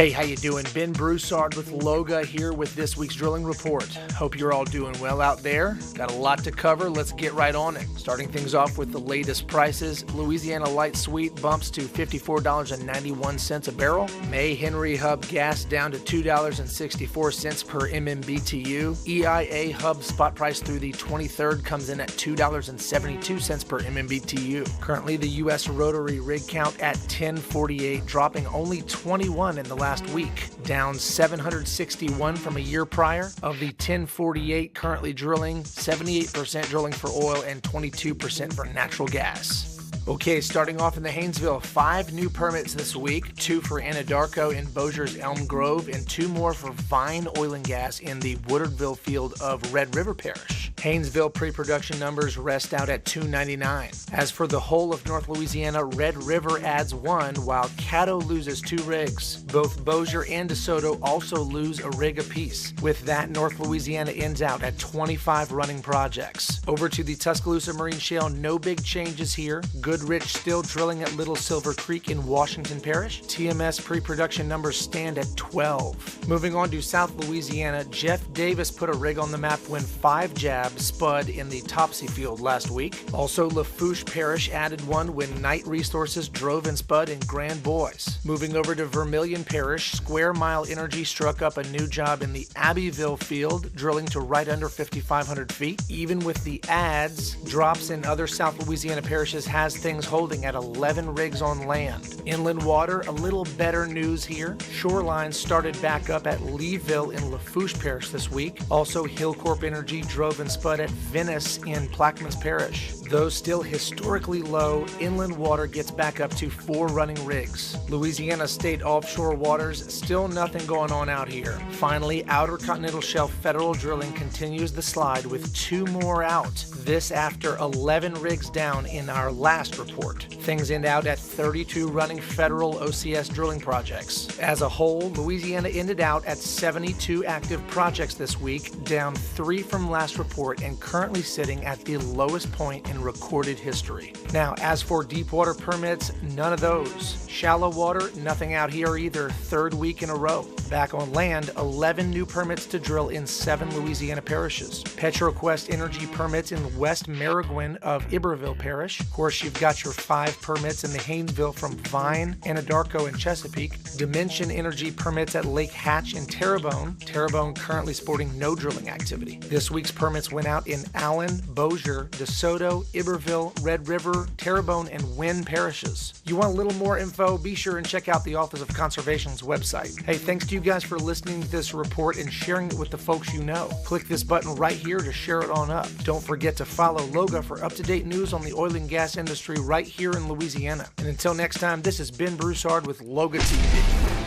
Hey, how you doing? Ben Broussard with LOGA here with this week's drilling report. Hope you're all doing well out there. Got a lot to cover. Let's get right on it. Starting things off with the latest prices. Louisiana Light Sweet bumps to $54.91 a barrel. May Henry Hub gas down to $2.64 per MMBTU. EIA Hub spot price through the 23rd comes in at $2.72 per MMBTU. Currently, the U.S. Rotary Rig Count at 1048, dropping only 21 in the last week, down 761 from a year prior. Of the 1048 currently drilling, 78% drilling for oil and 22% for natural gas. Okay, starting off in the Haynesville, 5 new permits this week, 2 for Anadarko in Bossier's Elm Grove, and 2 more for Vine Oil and Gas in the Woodardville field of Red River Parish. Haynesville pre-production numbers rest out at 299. As for the whole of North Louisiana, Red River adds 1, while Caddo loses 2 rigs. Both Bossier and DeSoto also lose a rig apiece. With that, North Louisiana ends out at 25 running projects. Over to the Tuscaloosa Marine Shale, no big changes here. Goodrich still drilling at Little Silver Creek in Washington Parish. TMS pre-production numbers stand at 12. Moving on to South Louisiana, Jeff Davis put a rig on the map when 5 jabs spud in the Topsy field last week. Also, Lafourche Parish added 1 when Knight Resources drove and spud in Grand Bois. Moving over to Vermilion Parish, Square Mile Energy struck up a new job in the Abbeville field, drilling to right under 5,500 feet. Even with the adds, drops in other South Louisiana parishes has things holding at 11 rigs on land. Inland water, a little better news here. Shoreline started back up at Leeville in Lafourche Parish this week. Also, Hillcorp Energy drove and spud at Venice in Plaquemines Parish. Though still historically low, inland water gets back up to 4 running rigs. Louisiana State offshore waters, still nothing going on out here. Finally, Outer Continental Shelf federal drilling continues the slide with 2 more out. This after 11 rigs down in our last report. Things end out at 32 running federal OCS drilling projects. As a whole, Louisiana ended out at 72 active projects this week, down 3 from last report and currently sitting at the lowest point in recorded history. Now, as for deep water permits, none of those. Shallow water, nothing out here either, 3rd week in a row. Back on land, 11 new permits to drill in 7 Louisiana parishes. PetroQuest Energy permits in West Maringouin of Iberville Parish. Of course, you've got your 5 permits in the Haynesville from Vine, Anadarko, and Chesapeake. Dimension Energy permits at Lake Hatch and Terrebonne. Terrebonne currently sporting no drilling activity. This week's permits went out in Allen, Bossier, DeSoto, Iberville, Red River, Terrebonne, and Wynn parishes. You want a little more info? Be sure and check out the Office of Conservation's website. Hey, thanks to you guys for listening to this report and sharing it with the folks you know. Click this button right here to share it on up. Don't forget to follow LOGA for up-to-date news on the oil and gas industry right here in Louisiana. And until next time, this is Ben Broussard with LOGA TV.